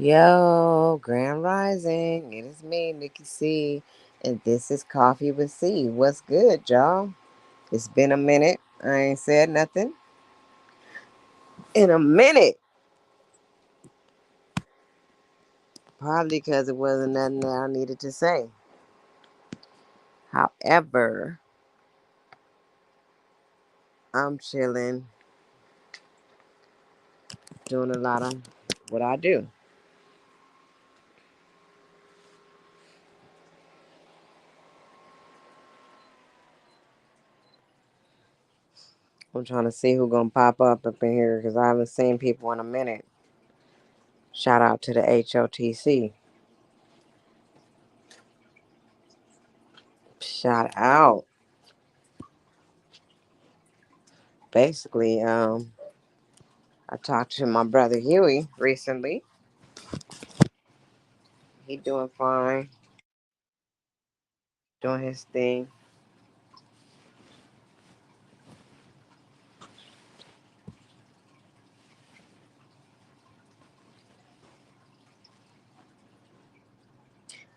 Yo, Grand Rising. It is me, Nikki C. And this is Coffee with C. What's good, y'all? It's been a minute. I ain't said nothing in a minute. Probably because it wasn't nothing that I needed to say. However, I'm chilling, doing a lot of what I do. I'm trying to see who gonna pop up in here because I haven't seen people in a minute. Shout out to the HOTC. Shout out. Basically, I talked to my brother Huey recently. He doing fine, doing his thing.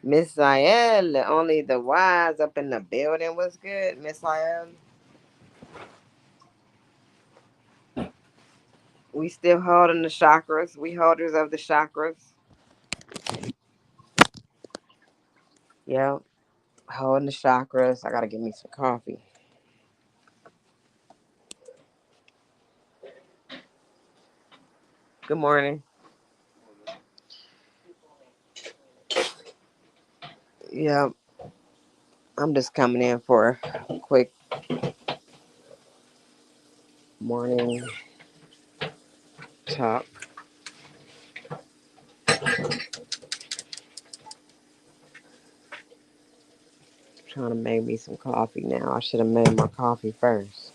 Miss Sayel, only the wise up in the building was good. Miss Sayel, we still holding the chakras. We holders of the chakras. Yep, holding the chakras. I gotta get me some coffee. Good morning. Yep, I'm just coming in for a quick morning talk. Trying to make me some coffee now. I should have made my coffee first.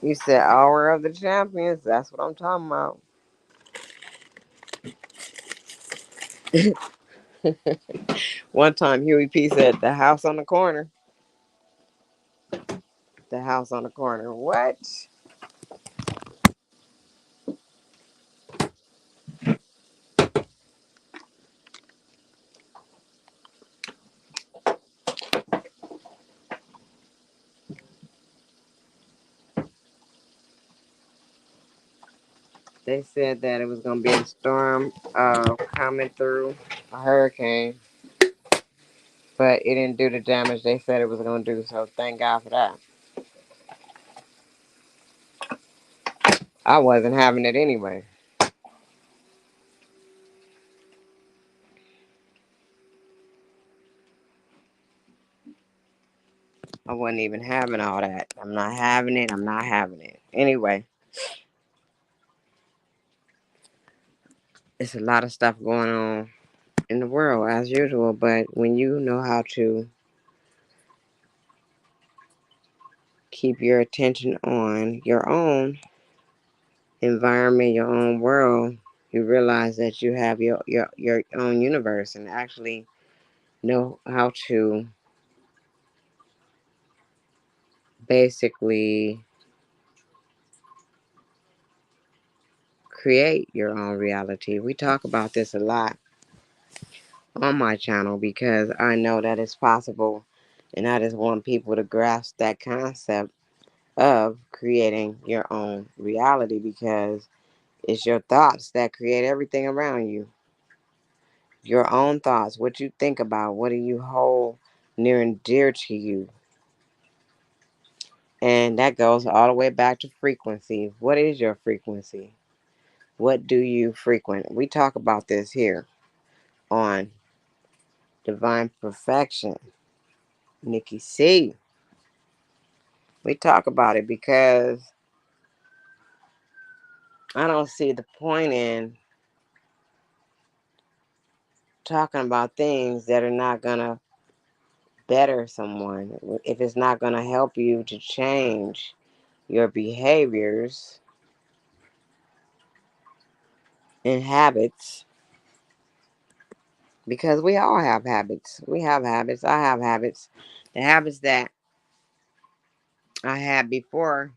You said hour of the champions. That's what I'm talking about. One time Huey P said the house on the corner. The house on the corner. What? They said that it was gonna be a storm coming through, a hurricane, but it didn't do the damage they said it was gonna do. So thank God for that. I wasn't having it anyway. I wasn't even having all that. I'm not having it. I'm not having it. Anyway, it's a lot of stuff going on in the world as usual, but when you know how to keep your attention on your own environment, your own world, you realize that you have your own universe and actually know how to basically create your own reality. We talk about this a lot on my channel because I know that it's possible and I just want people to grasp that concept of creating your own reality because it's your thoughts that create everything around you. Your own thoughts, what you think about, what do you hold near and dear to you. And that goes all the way back to frequency. What is your frequency? What do you frequent? We talk about this here on Divine Perfection. Nikki C. We talk about it because I don't see the point in talking about things that are not going to better someone. If it's not going to help you to change your behaviors and habits, because we all have habits. We have habits. I have habits. The habits that I had before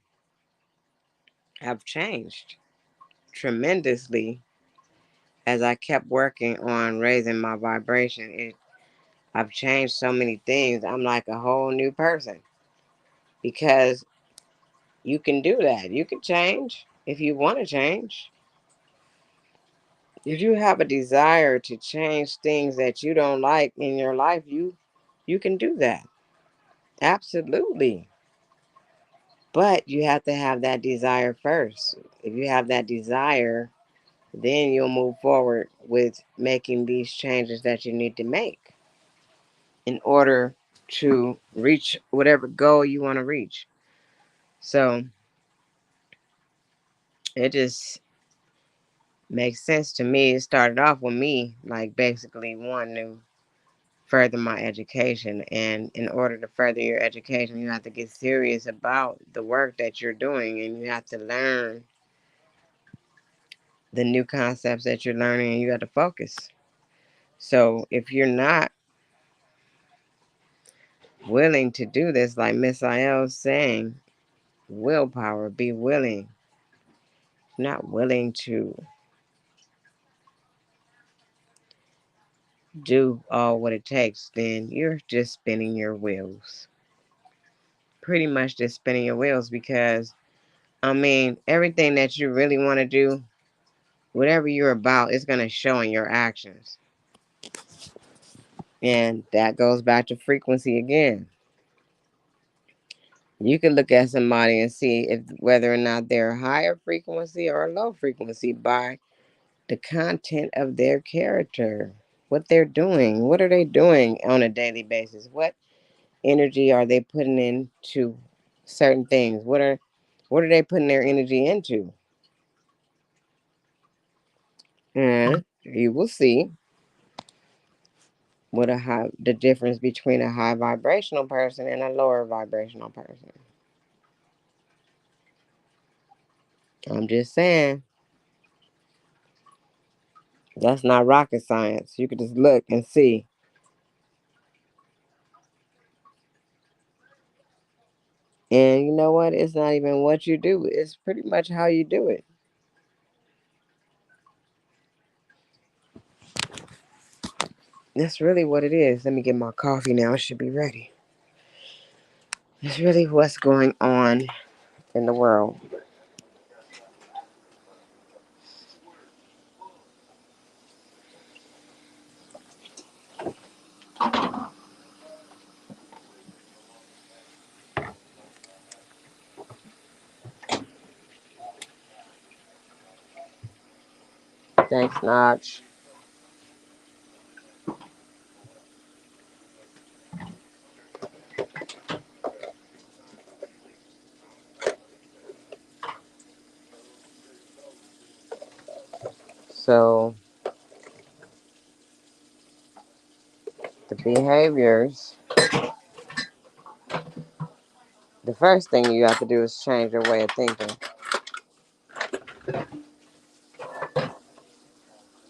have changed tremendously as I kept working on raising my vibration. I've changed so many things. I'm like a whole new person because you can do that. You can change if you want to change. If you have a desire to change things that you don't like in your life, you can do that. Absolutely. But you have to have that desire first. If you have that desire, then you'll move forward with making these changes that you need to make in order to reach whatever goal you want to reach. So it just makes sense to me. It started off with me, like basically wanting to further my education. And in order to further your education, you have to get serious about the work that you're doing, and you have to learn the new concepts that you're learning, and you have to focus. So if you're not willing to do this, like Miss Ayel's saying, willpower, be willing. Not willing to do all what it takes, then you're just spinning your wheels. Pretty much just spinning your wheels because, I mean, everything that you really want to do, whatever you're about, it's going to show in your actions. And that goes back to frequency again. You can look at somebody and see if whether or not they're higher frequency or low frequency by the content of their character, what they're doing, what are they doing on a daily basis, what energy are they putting into certain things, what are they putting their energy into, and you will see what the difference between a high vibrational person and a lower vibrational person. I'm just saying, that's not rocket science. You can just look and see. And you know what? It's not even what you do, it's pretty much how you do it. That's really what it is. Let me get my coffee now. It should be ready. It's really what's going on in the world. Thanks, Notch. So, the behaviors, the first thing you have to do is change your way of thinking.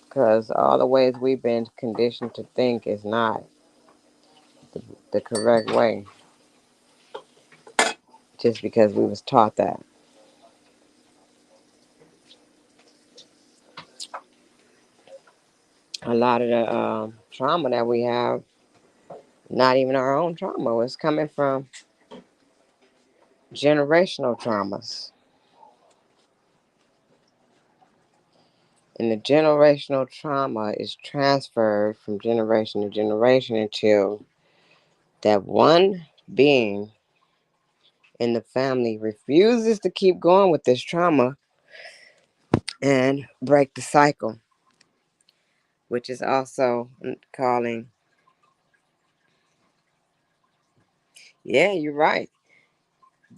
Because all the ways we've been conditioned to think is not the correct way. Just because we was taught that. A lot of the trauma that we have, not even our own trauma, it's coming from generational traumas. And the generational trauma is transferred from generation to generation until that one being in the family refuses to keep going with this trauma and break the cycle, which is also calling, yeah, you're right,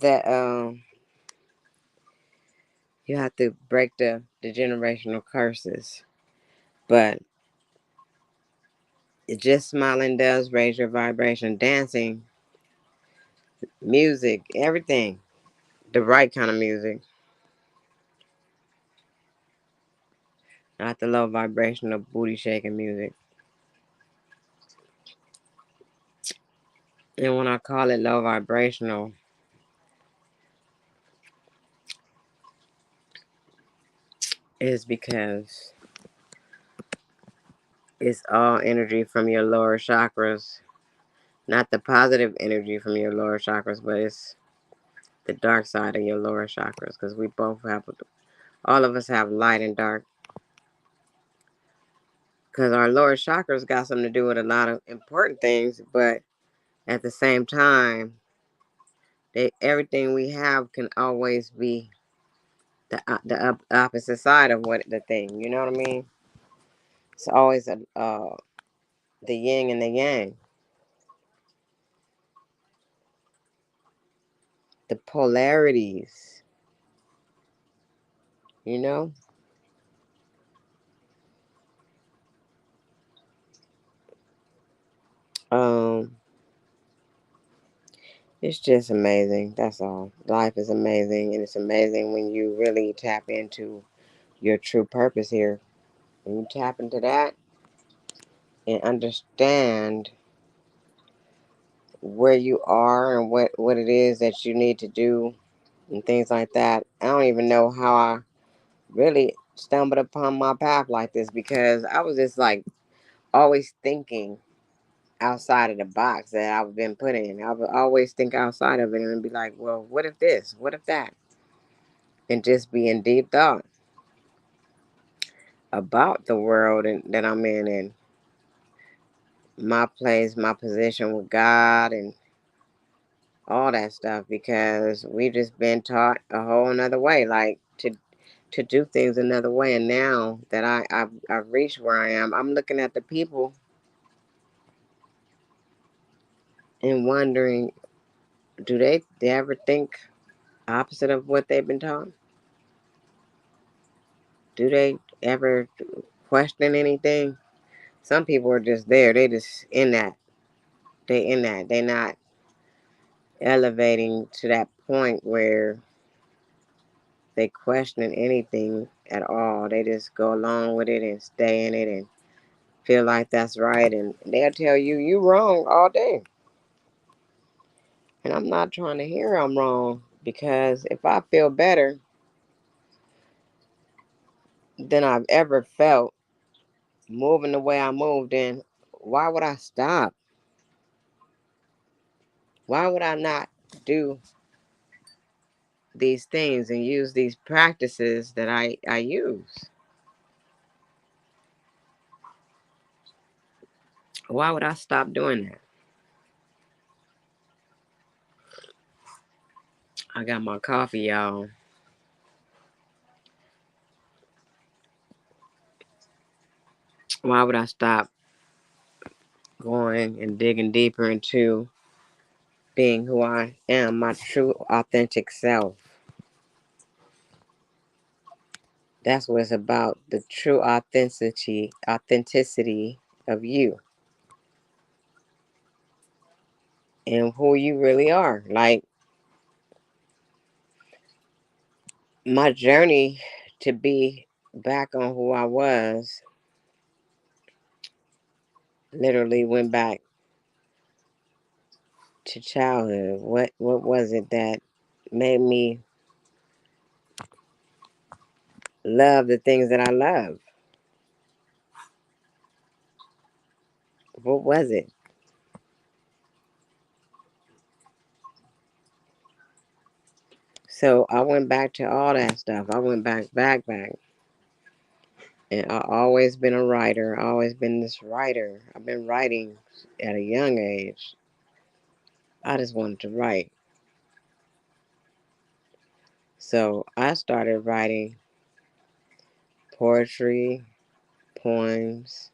that you have to break the generational curses. But it just smiling does raise your vibration. Dancing, music, everything, the right kind of music, not the low vibrational booty shaking music. And when I call it low vibrational, is because it's all energy from your lower chakras. Not the positive energy from your lower chakras, but it's the dark side of your lower chakras. Because we both have, all of us have light and dark. Because our lower chakras got something to do with a lot of important things, but at the same time, everything we have can always be the opposite side of what the thing. You know what I mean? It's always the yin and the yang, the polarities. You know, um, it's just amazing. That's all. Life is amazing, and it's amazing when you really tap into your true purpose here. When you tap into that and understand where you are and what it is that you need to do and things like that. I don't even know how I really stumbled upon my path like this, because I was just like always thinking outside of the box that I've been put in. I would always think outside of it and be like, well, what if this? What if that? And just be in deep thought about the world that I'm in, and my place, my position with God, and all that stuff, because we've just been taught a whole nother way, like to do things another way. And now that I've reached where I am, I'm looking at the people and wondering, do they ever think opposite of what they've been taught? Do they ever question anything? Some people are just there. They just in that. They in that. They not elevating to that point where they question anything at all. They just go along with it and stay in it and feel like that's right. And they'll tell you you wrong all day. And I'm not trying to hear I'm wrong, because if I feel better than I've ever felt moving the way I moved, then why would I stop? Why would I not do these things and use these practices that I use? Why would I stop doing that? I got my coffee, y'all. Why would I stop going and digging deeper into being who I am, my true authentic self? That's what it's about, the true authenticity of you and who you really are. Like, my journey to be back on who I was literally went back to childhood. What was it that made me love the things that I love? What was it? So I went back to all that stuff. I went back. And I always been a writer. I always been this writer. I've been writing at a young age. I just wanted to write. So I started writing poetry, poems.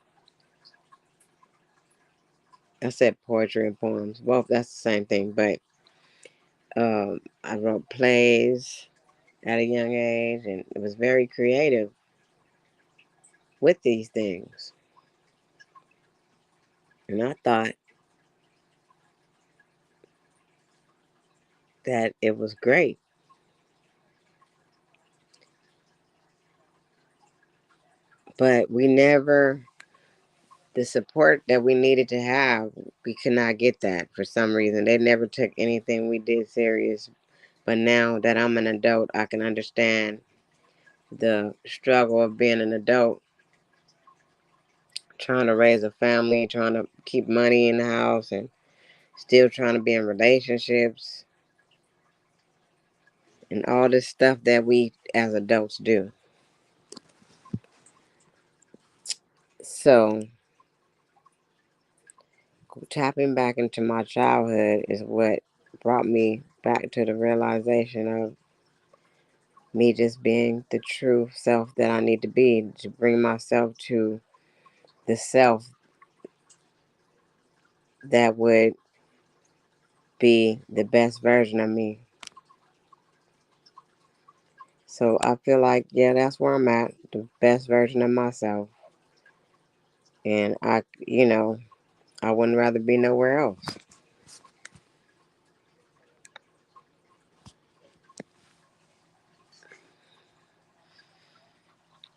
I said poetry and poems. Well, that's the same thing. But I wrote plays at a young age, and it was very creative with these things. And I thought that it was great. But we never the support that we needed to have, we could not get that for some reason. They never took anything we did serious. But now that I'm an adult, I can understand the struggle of being an adult, trying to raise a family, trying to keep money in the house, and still trying to be in relationships and all this stuff that we as adults do. So, tapping back into my childhood is what brought me back to the realization of me just being the true self that I need to be, to bring myself to the self that would be the best version of me. So I feel like, yeah, that's where I'm at, the best version of myself. And I wouldn't rather be nowhere else.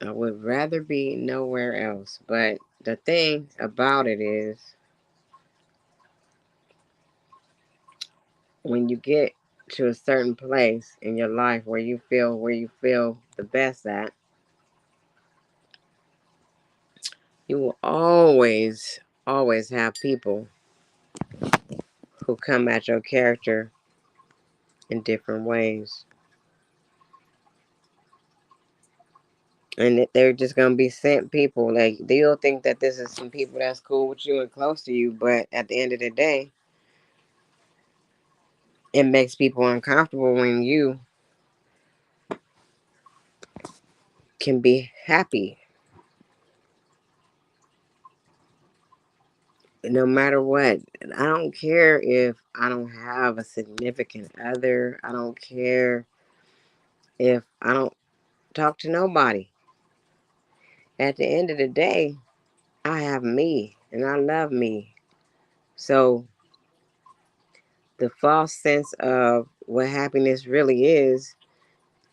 I would rather be nowhere else. But the thing about it is, when you get to a certain place in your life where you feel the best at, you will always have people who come at your character in different ways. And they're just gonna be sent people. Like, they'll think that this is some people that's cool with you and close to you, but at the end of the day, it makes people uncomfortable when you can be happy no matter what. I don't care if I don't have a significant other. I don't care if I don't talk to nobody. At the end of the day, I have me and I love me. So the false sense of what happiness really is,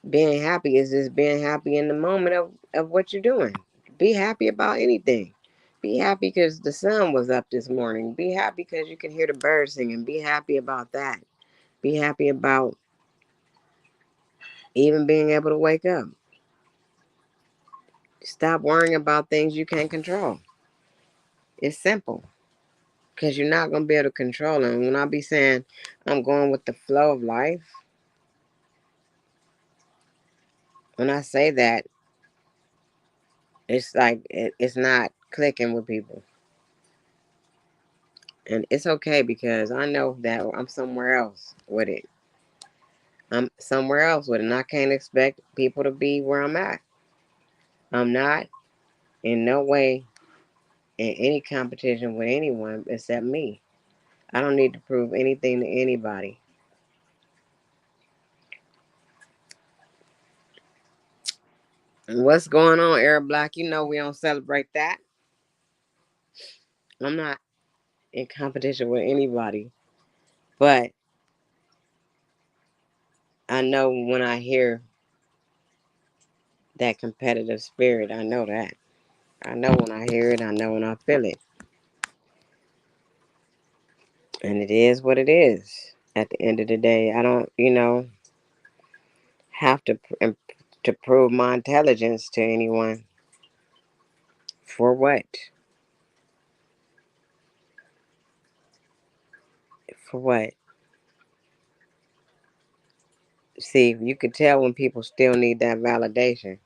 being happy is just being happy in the moment of what you're doing. Be happy about anything. Be happy because the sun was up this morning. Be happy because you can hear the birds singing. Be happy about that. Be happy about even being able to wake up. Stop worrying about things you can't control. It's simple because you're not going to be able to control it. And when I be saying I'm going with the flow of life, when I say that, it's like it's not clicking with people. And it's okay because I know that I'm somewhere else with it. I'm somewhere else with it. And I can't expect people to be where I'm at. I'm not in no way in any competition with anyone except me. I don't need to prove anything to anybody. And what's going on, Arab Black? You know we don't celebrate that. I'm not in competition with anybody. But I know when I hear that competitive spirit, I know that. I know when I hear it, I know when I feel it. And it is what it is. At the end of the day, I don't, have to prove my intelligence to anyone. For what? For what? See, you could tell when people still need that validation.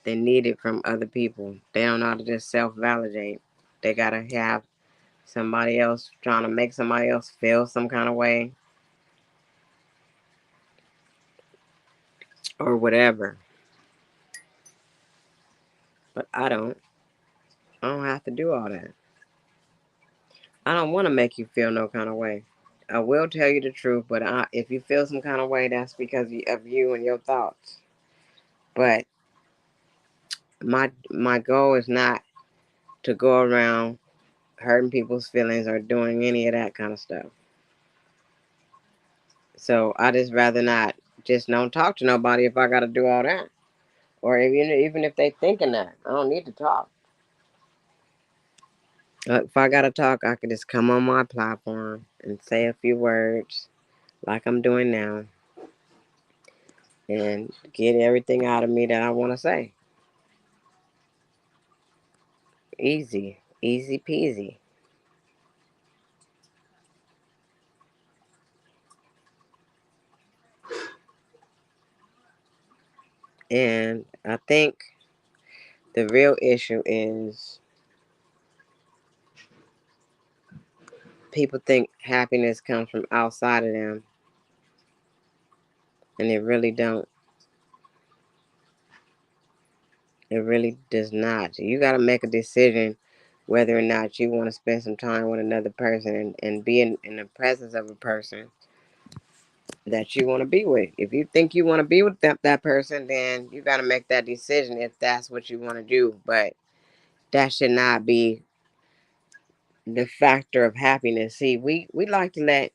They need it from other people. They don't know how to just self-validate. They gotta have somebody else trying to make somebody else feel some kind of way or whatever. But I don't. I don't have to do all that. I don't want to make you feel no kind of way. I will tell you the truth, but if you feel some kind of way, that's because of you and your thoughts. But my goal is not to go around hurting people's feelings or doing any of that kind of stuff. So I just rather not just don't talk to nobody if I got to do all that. Or even if they thinking that, I don't need to talk. If I gotta talk, I could just come on my platform and say a few words like I'm doing now and get everything out of me that I want to say. Easy, easy peasy. And I think the real issue is people think happiness comes from outside of them, and it really don't. It really does not. You got to make a decision whether or not you want to spend some time with another person and be in the presence of a person that you want to be with. If you think you want to be with that person, then you got to make that decision if that's what you want to do. But that should not be the factor of happiness. See, we like to let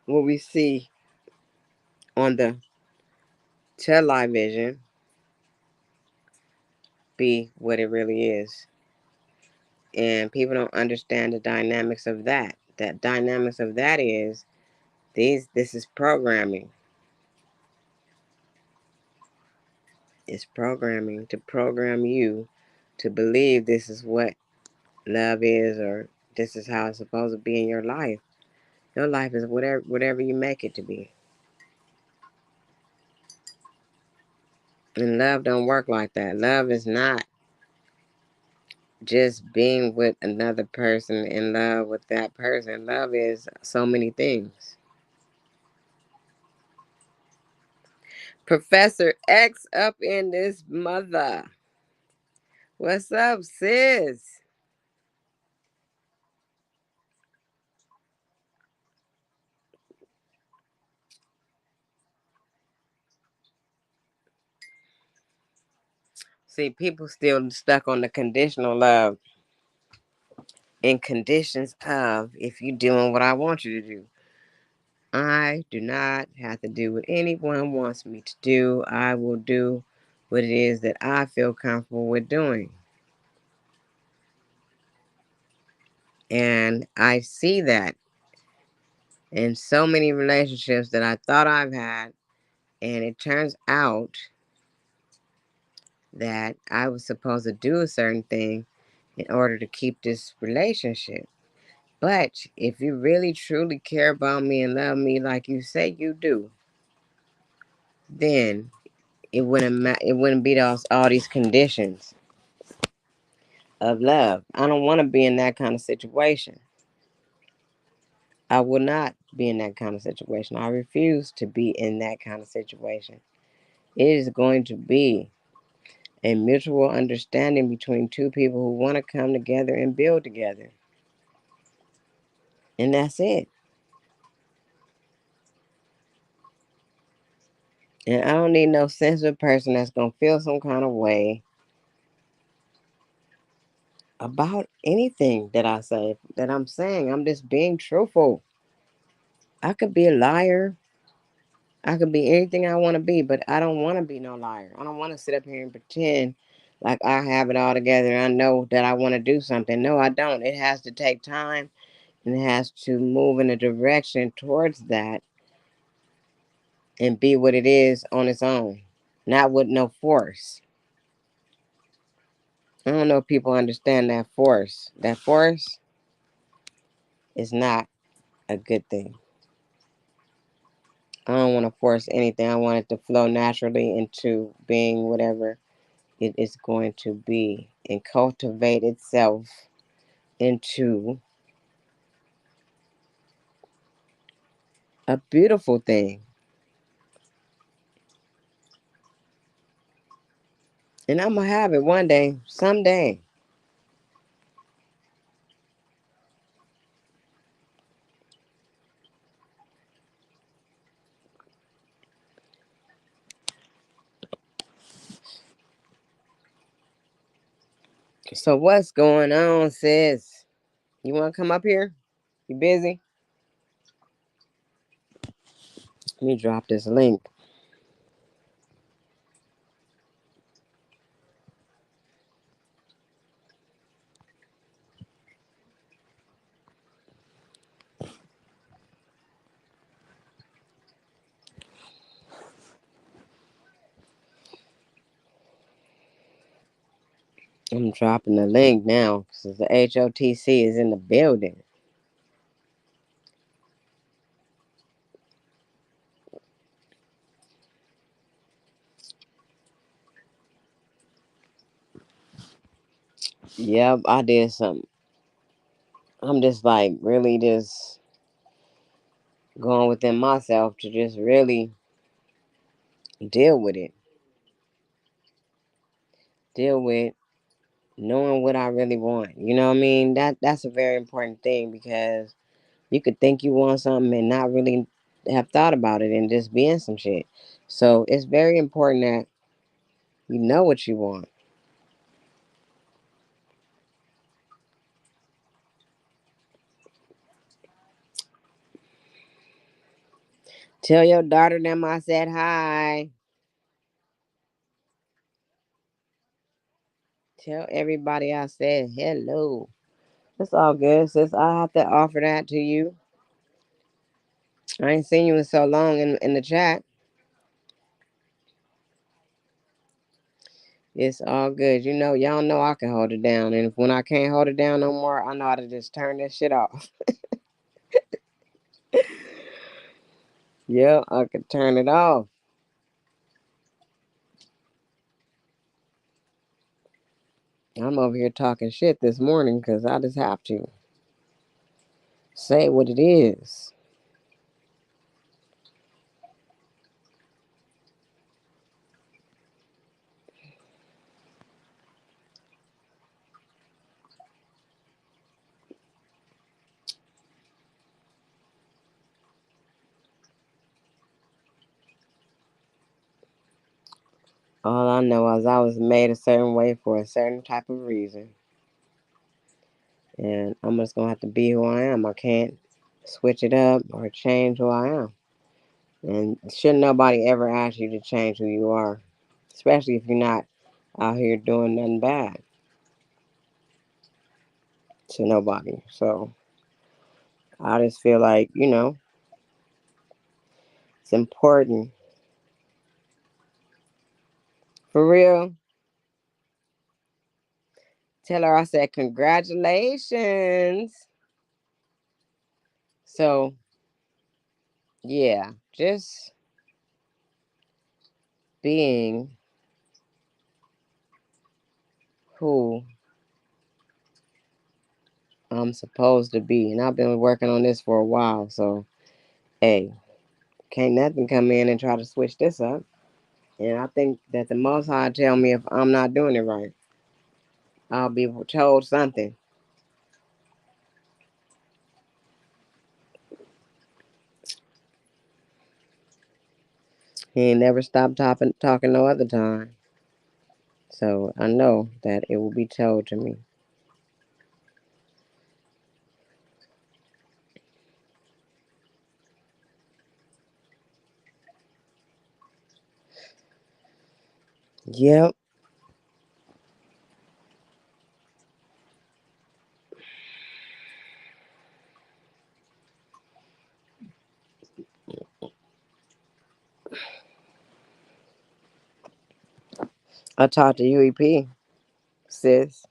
what we see on the television be what it really is. And people don't understand the dynamics of that. That dynamics of that is this is programming. It's programming to program you to believe this is what love is, or this is how it's supposed to be in your life. Your life is whatever you make it to be. And love don't work like that. Love is not just being with another person in love with that person. Love is so many things. Professor X up in this mother. What's up, sis? See, people still stuck on the conditional love in conditions of if you doing what I want you to do. I do not have to do what anyone wants me to do. I will do what it is that I feel comfortable with doing. And I see that in so many relationships that I thought I've had. And it turns out that I was supposed to do a certain thing in order to keep this relationship. But if you really truly care about me and love me like you say you do, then it wouldn't be all these conditions of love. I don't want to be in that kind of situation. I will not be in that kind of situation. I refuse to be in that kind of situation. It is going to be a mutual understanding between two people who want to come together and build together. And that's it. And I don't need no sensitive person that's going to feel some kind of way about anything that I say, that I'm saying. I'm just being truthful. I could be a liar. I could be anything I want to be, but I don't want to be no liar. I don't want to sit up here and pretend like I have it all together and I know that I want to do something. No, I don't. It has to take time and it has to move in a direction towards that and be what it is on its own, not with no force. I don't know if people understand that force. That force is not a good thing. I don't want to force anything. I want it to flow naturally into being whatever it is going to be and cultivate itself into a beautiful thing. And I'm going to have it one day, someday. So, what's going on, sis? You want to come up here? You busy? Let me drop this link. I'm dropping the link now since the HOTC is in the building. Yep, I did something. I'm just like really just going within myself to just really deal with it. Deal with knowing what I really want. You know what I mean? That's a very important thing because you could think you want something and not really have thought about it and just be in some shit. So it's very important that you know what you want. Tell your daughter them I said hi. Tell everybody I said hello. It's all good, sis. I have to offer that to you. I ain't seen you in so long in the chat. It's all good. You know, y'all know I can hold it down. And when I can't hold it down no more, I know how to just turn this shit off. Yeah, I can turn it off. I'm over here talking shit this morning because I just have to say what it is. All I know is I was made a certain way for a certain type of reason. And I'm just going to have to be who I am. I can't switch it up or change who I am. And shouldn't nobody ever ask you to change who you are, especially if you're not out here doing nothing bad to nobody. So I just feel like, it's important. For real. Tell her I said, congratulations. So, yeah, just being who I'm supposed to be. And I've been working on this for a while. So, hey, can't nothing come in and try to switch this up. And I think that the Most High tell me if I'm not doing it right, I'll be told something. He ain't never stopped talking no other time. So I know that it will be told to me. Yep. I talked to UEP, sis.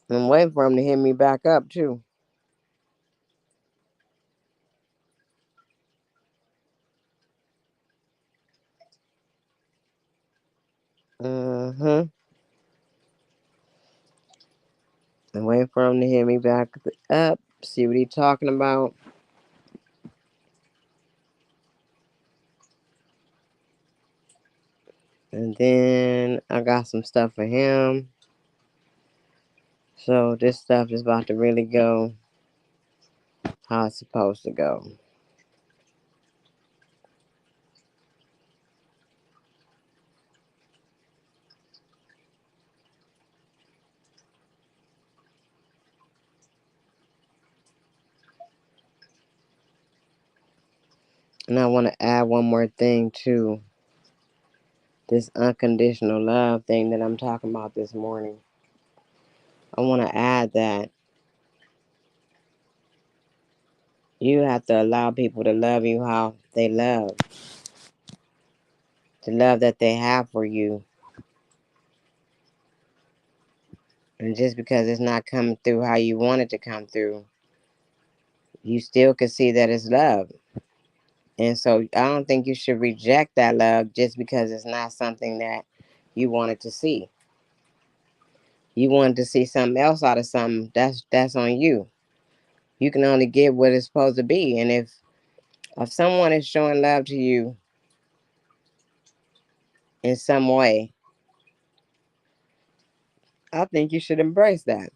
I'm waiting for him to hit me back up too. Mm-hmm. I'm waiting for him to hit me back up. See what he talking about. And then I got some stuff for him. So this stuff is about to really go how it's supposed to go. And I want to add one more thing to this unconditional love thing that I'm talking about this morning. I want to add that you have to allow people to love you how they love, the love that they have for you. And just because it's not coming through how you want it to come through, you still can see that it's love. And so I don't think you should reject that love just because it's not something that you wanted to see. You wanted to see something else out of something, that's on you. You can only get what it's supposed to be. And if someone is showing love to you in some way, I think you should embrace that.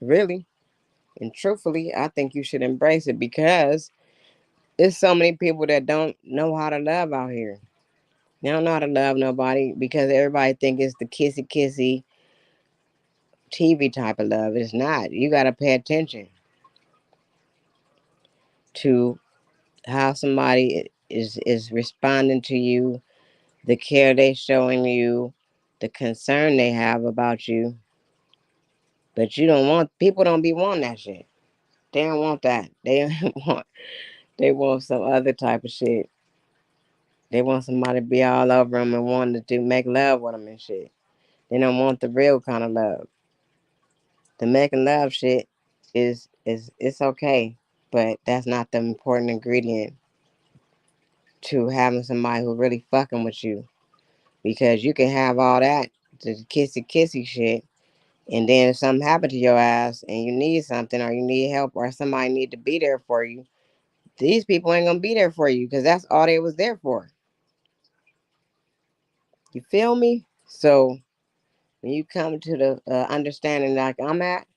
Really. And truthfully, I think you should embrace it because there's so many people that don't know how to love out here. They don't know how to love nobody because everybody think it's the kissy kissy TV type of love. It's not. You got to pay attention to how somebody is responding to you, the care they showing you, the concern they have about you. But you don't want people don't be wanting that shit. They don't want that. They want they want some other type of shit. They want somebody to be all over them and want to do make love with them and shit. They don't want the real kind of love. The making love shit is it's okay, but that's not the important ingredient to having somebody who really fucking with you. Because you can have all that, the kissy kissy shit, and then if something happened to your ass and you need something or you need help or somebody need to be there for you, these people ain't gonna be there for you because that's all they was there for. You feel me? So when you come to the understanding like I'm at,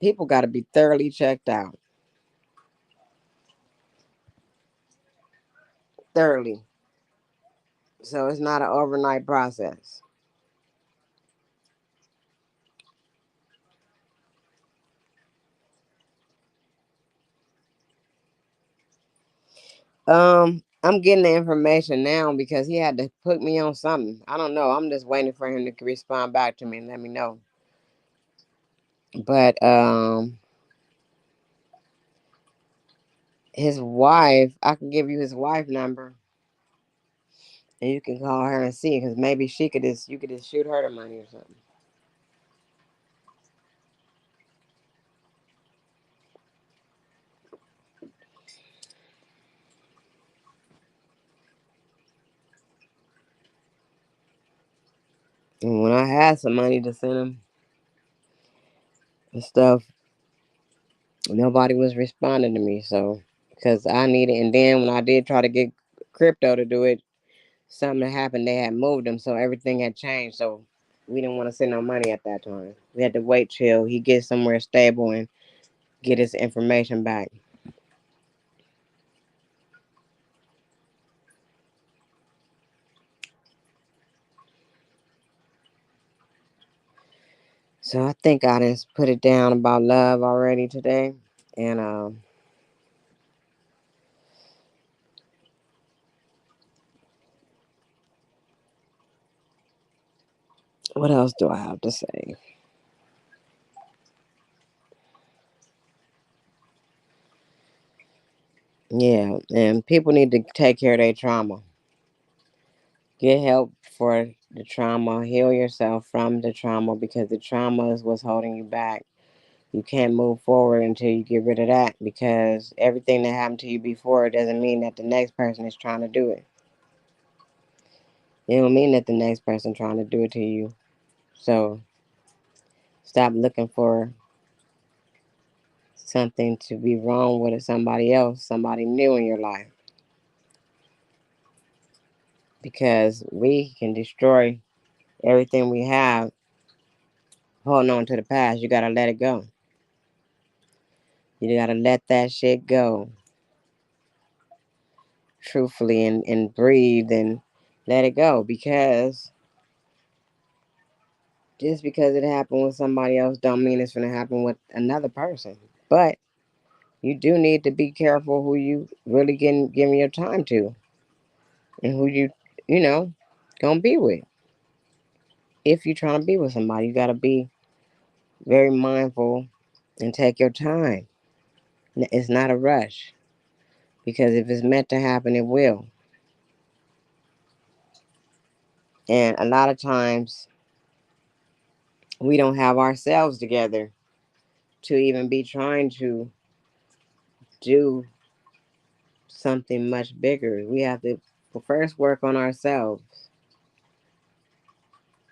people got to be thoroughly checked out, thoroughly. So it's not an overnight process. I'm getting the information now because he had to put me on something. I don't know. I'm just waiting for him to respond back to me and let me know. But his wife, I can give you his wife number, and you can call her and see because maybe you could just shoot her the money or something. And when I had some money to send him and stuff, nobody was responding to me. So because I needed, and then when I did try to get crypto to do it, something happened. They had moved him, so everything had changed. So we didn't want to send no money at that time. We had to wait till he gets somewhere stable and get his information back. So I think I just put it down about love already today. And what else do I have to say? Yeah, and people need to take care of their trauma. Get help for the trauma. Heal yourself from the trauma because the trauma is what's holding you back. You can't move forward until you get rid of that because everything that happened to you before doesn't mean that the next person is trying to do it. It don't mean that the next person trying to do it to you. So stop looking for something to be wrong with somebody else, somebody new in your life. Because we can destroy everything we have holding on to the past. You gotta let it go. You gotta let that shit go. Truthfully and breathe and let it go because just because it happened with somebody else don't mean it's gonna happen with another person. But you do need to be careful who you really giving your time to and who you know gonna be with. If you're trying to be with somebody, you gotta be very mindful and take your time. It's not a rush because if it's meant to happen, it will. And a lot of times we don't have ourselves together to even be trying to do something much bigger. We have to first work on ourselves,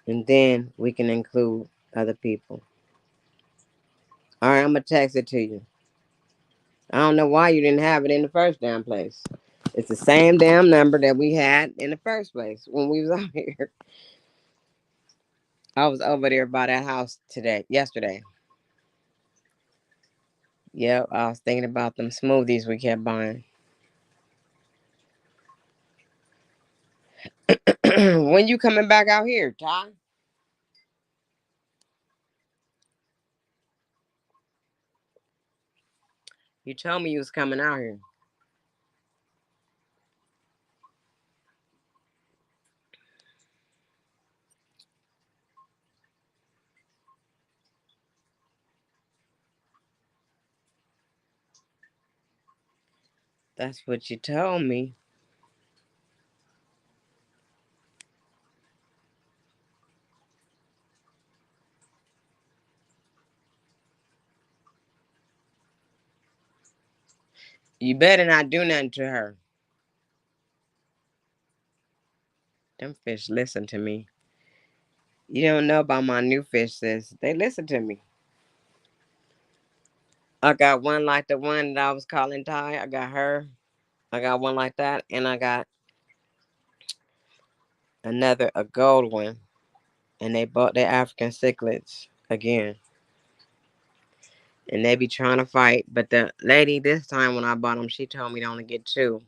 and then we can include other people. All right, I'm gonna text it to you. I don't know why you didn't have it in the first damn place. It's the same damn number that we had in the first place when we was out here. I was over there by that house yesterday. Yep, I was thinking about them smoothies we kept buying. When you coming back out here, Ty? You told me you was coming out here. That's what you told me. You better not do nothing to her. Them fish listen to me. You don't know about my new fish, sis. They listen to me. I got one like the one that I was calling Ty. I got her. I got one like that, and I got a gold one. And they bought their African cichlids again. And they be trying to fight. But the lady this time when I bought them, she told me to only get two.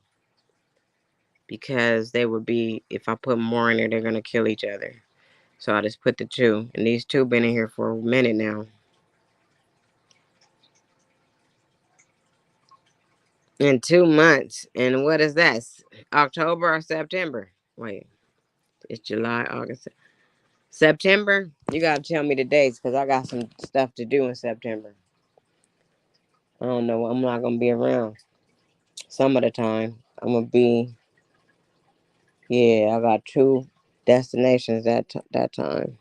Because they would be, if I put more in there, they're going to kill each other. So I just put the two. And these two been in here for a minute now. In 2 months. And what is that? October or September? Wait, it's July, August. September? You got to tell me the dates because I got some stuff to do in September. I don't know. I'm not going to be around some of the time. I'm going to be, yeah, I got two destinations that time.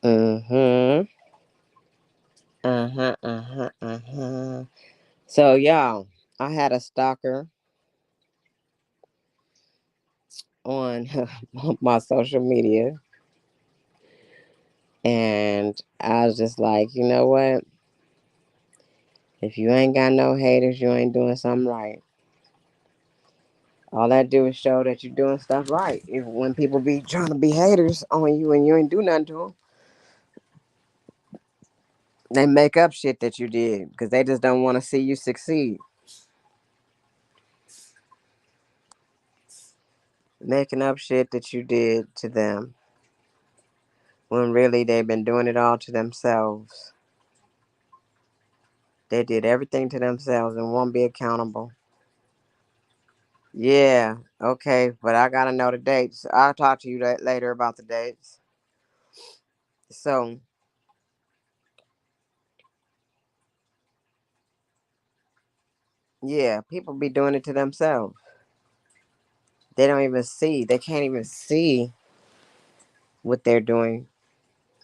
Mm-hmm. Uh-huh, uh-huh, uh-huh. So, y'all, I had a stalker on my social media, and I was just like, you know what? If you ain't got no haters, you ain't doing something right. All that do is show that you're doing stuff right. If when people be trying to be haters on you and you ain't do nothing to them, they make up shit that you did because they just don't want to see you succeed. Making up shit that you did to them when really they've been doing it all to themselves. They did everything to themselves and won't be accountable. Yeah, okay, but I gotta know the dates. I'll talk to you later about the dates. So, yeah, people be doing it to themselves. They don't even see, they can't even see what they're doing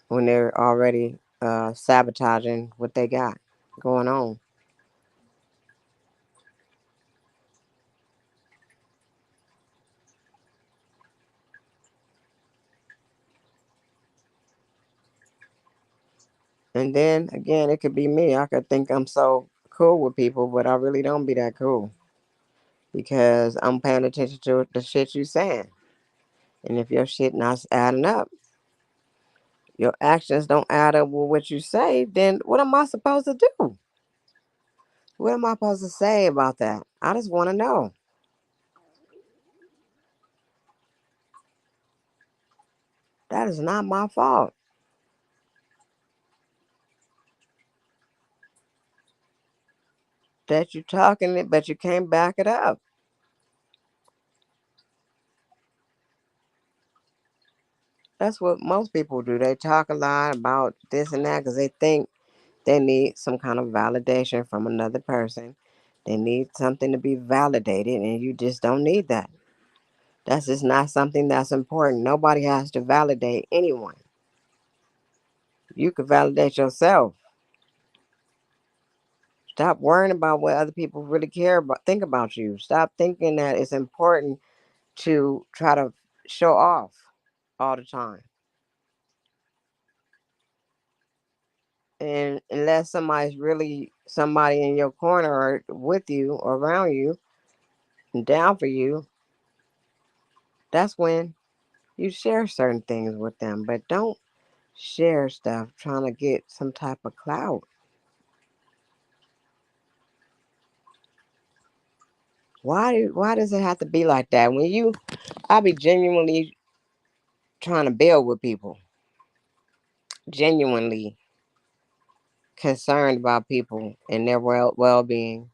when they're already sabotaging what they got going on. And then again, it could be me. I could think I'm so cool with people, but I really don't be that cool because I'm paying attention to the shit you saying. And if your shit not adding up, your actions don't add up with what you say, then what am I supposed to do? What am I supposed to say about that? I just want to know. That is not my fault that you talking it, but you can't back it up. That's what most people do. They talk a lot about this and that because they think They need some kind of validation from another person. They need something to be validated, and you just don't need that. That's just not something that's important. Nobody has to validate anyone. You can validate yourself. Stop worrying about what other people really care about, think about you. Stop thinking that it's important to try to show off all the time. And unless somebody's really somebody in your corner or with you or around you and down for you, that's when you share certain things with them. But don't share stuff trying to get some type of clout. Why does it have to be like that? I'll be genuinely trying to build with people, genuinely concerned about people and their well being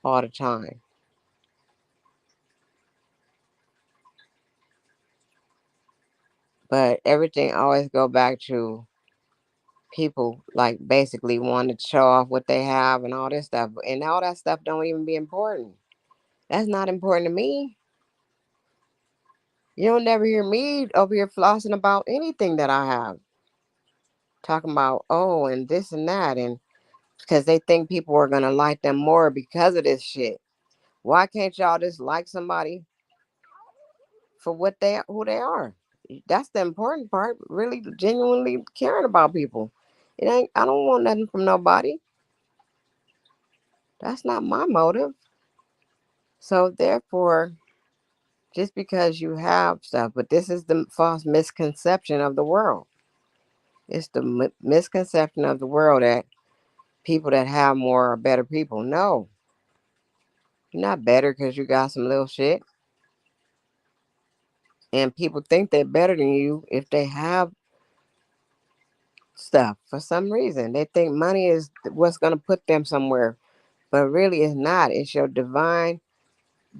all the time. But everything always go back to people like basically wanting to show off what they have and all this stuff. And all that stuff don't even be important. That's not important to me. You don't never hear me over here flossing about anything that I have. Talking about, oh, and this and that. And because they think people are going to like them more because of this shit. Why can't y'all just like somebody for who they are? That's the important part. Really genuinely caring about people. It ain't I don't want nothing from nobody. That's not my motive. So therefore, just because you have stuff, but this is the false misconception of the world. It's the misconception of the world that people that have more are better people. No, you're not better because you got some little shit. And people think they're better than you if they have stuff for some reason. They think money is what's going to put them somewhere, but really it's not. It's your divine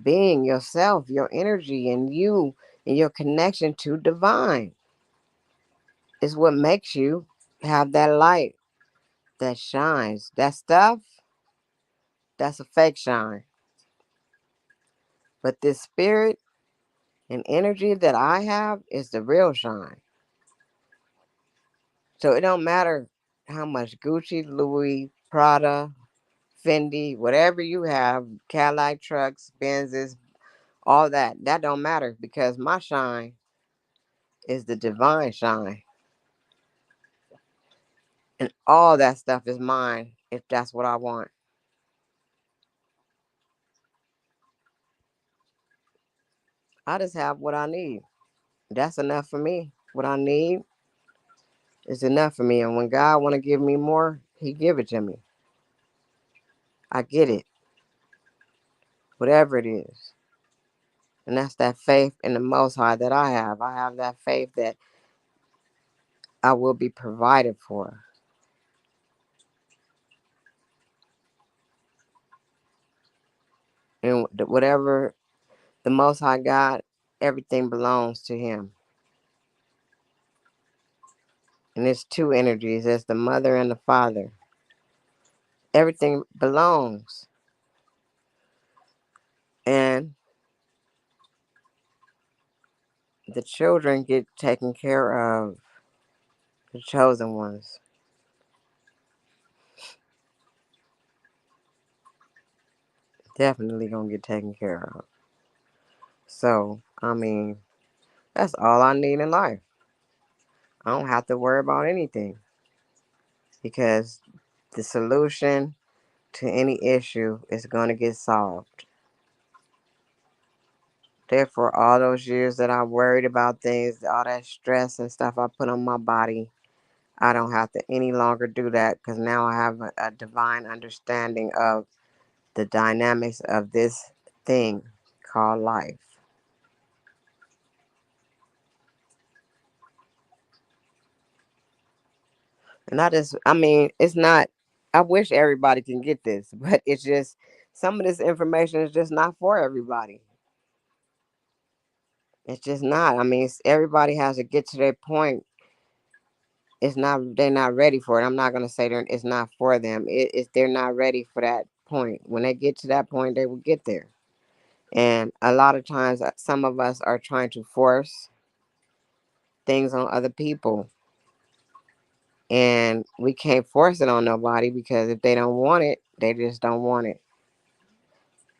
being, yourself, your energy, and you and your connection to divine is what makes you have that light that shines. That stuff, that's a fake shine. But this spirit and energy that I have is the real shine. So it don't matter how much Gucci, Louis, Prada, Fendi, whatever you have, Cadillac trucks, Benzes, all that. That don't matter because my shine is the divine shine. And all that stuff is mine if that's what I want. I just have what I need. That's enough for me. What I need is enough for me. And when God want to give me more, he give it to me. I get it, whatever it is. And that's that faith in the Most High that I have. I have that faith that I will be provided for. And whatever the Most High God, everything belongs to him. And it's two energies. There's the mother and the father. Everything belongs. And the children get taken care of. The chosen ones. Definitely gonna get taken care of. So, I mean, that's all I need in life. I don't have to worry about anything because the solution to any issue is going to get solved. Therefore, all those years that I worried about things, all that stress and stuff I put on my body, I don't have to any longer do that because now I have a divine understanding of the dynamics of this thing called life. And I mean, it's not, I wish everybody can get this, but it's just, some of this information is just not for everybody. It's just not. I mean, everybody has to get to their point it's not, they're not ready for it. I'm not gonna say it's not for them. They're not ready for that point. When they get to that point, they will get there. And a lot of times, some of us are trying to force things on other people, and we can't force it on nobody because if they don't want it, they just don't want it.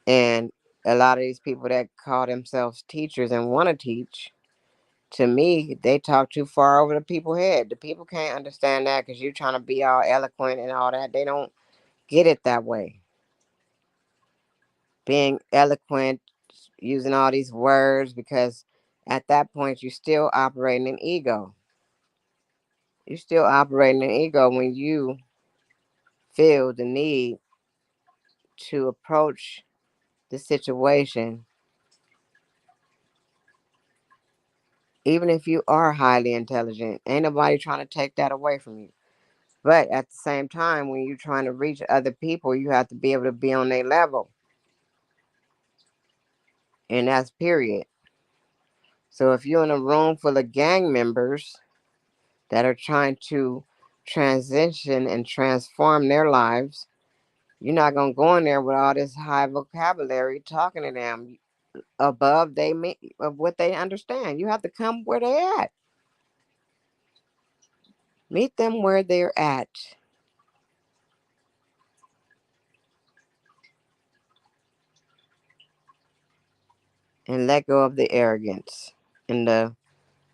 And a lot of these people that call themselves teachers and want to teach, to me, they talk too far over the people's head. The people can't understand that because you're trying to be all eloquent and all that. They don't get it that way. Being eloquent, using all these words, because at that point, you're still operating in ego. You're still operating in ego when you feel the need to approach the situation, even if you are highly intelligent. Ain't nobody trying to take that away from you. But at the same time, when you're trying to reach other people, you have to be able to be on their level. And that's period. So if you're in a room full of gang members that are trying to transition and transform their lives, you're not going to go in there with all this high vocabulary talking to them above of what they understand. You have to come where they're at. Meet them where they're at. And let go of the arrogance and the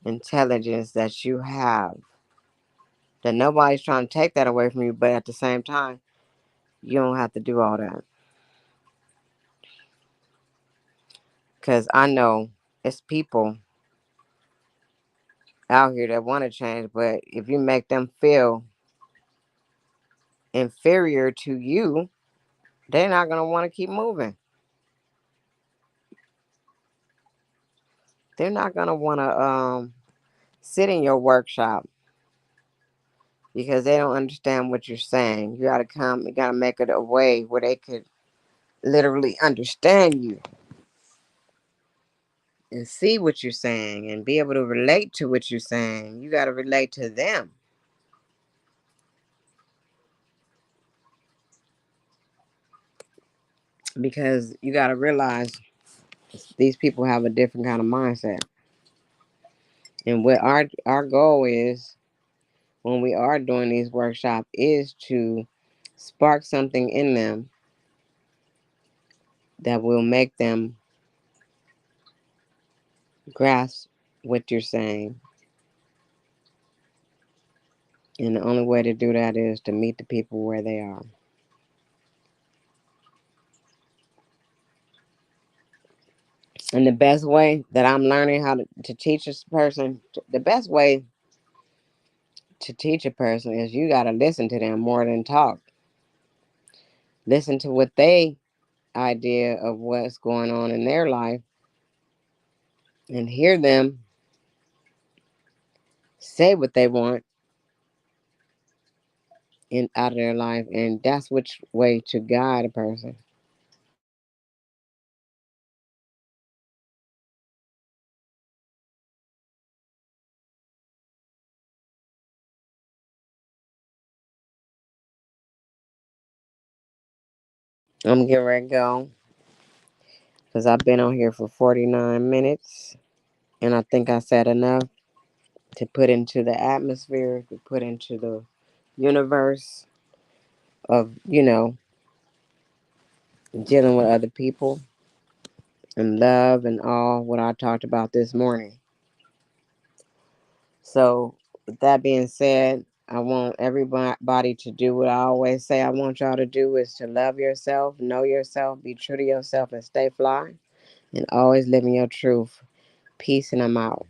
intelligence that you have. That nobody's trying to take that away from you, but at the same time, you don't have to do all that. Because I know it's people out here that want to change, but if you make them feel inferior to you, they're not going to want to keep moving. They're not going to want to sit in your workshop because they don't understand what you're saying. You got to come, you got to make it a way where they could literally understand you and see what you're saying and be able to relate to what you're saying. You got to relate to them. Because you got to realize these people have a different kind of mindset. And what our goal is when we are doing these workshops is to spark something in them that will make them grasp what you're saying. And the only way to do that is to meet the people where they are. And the best way that I'm learning how to teach this person, the best way to teach a person is you got to listen to them more than talk. Listen to what they idea of what's going on in their life and hear them say what they want in out of their life, and that's which way to guide a person. I'm getting ready to go because I've been on here for 49 minutes, and I think I said enough to put into the atmosphere, to put into the universe of, dealing with other people and love and all what I talked about this morning. So, with that being said, I want everybody to do what I always say I want y'all to do is to love yourself, know yourself, be true to yourself, and stay fly, and always live in your truth. Peace, and I'm out.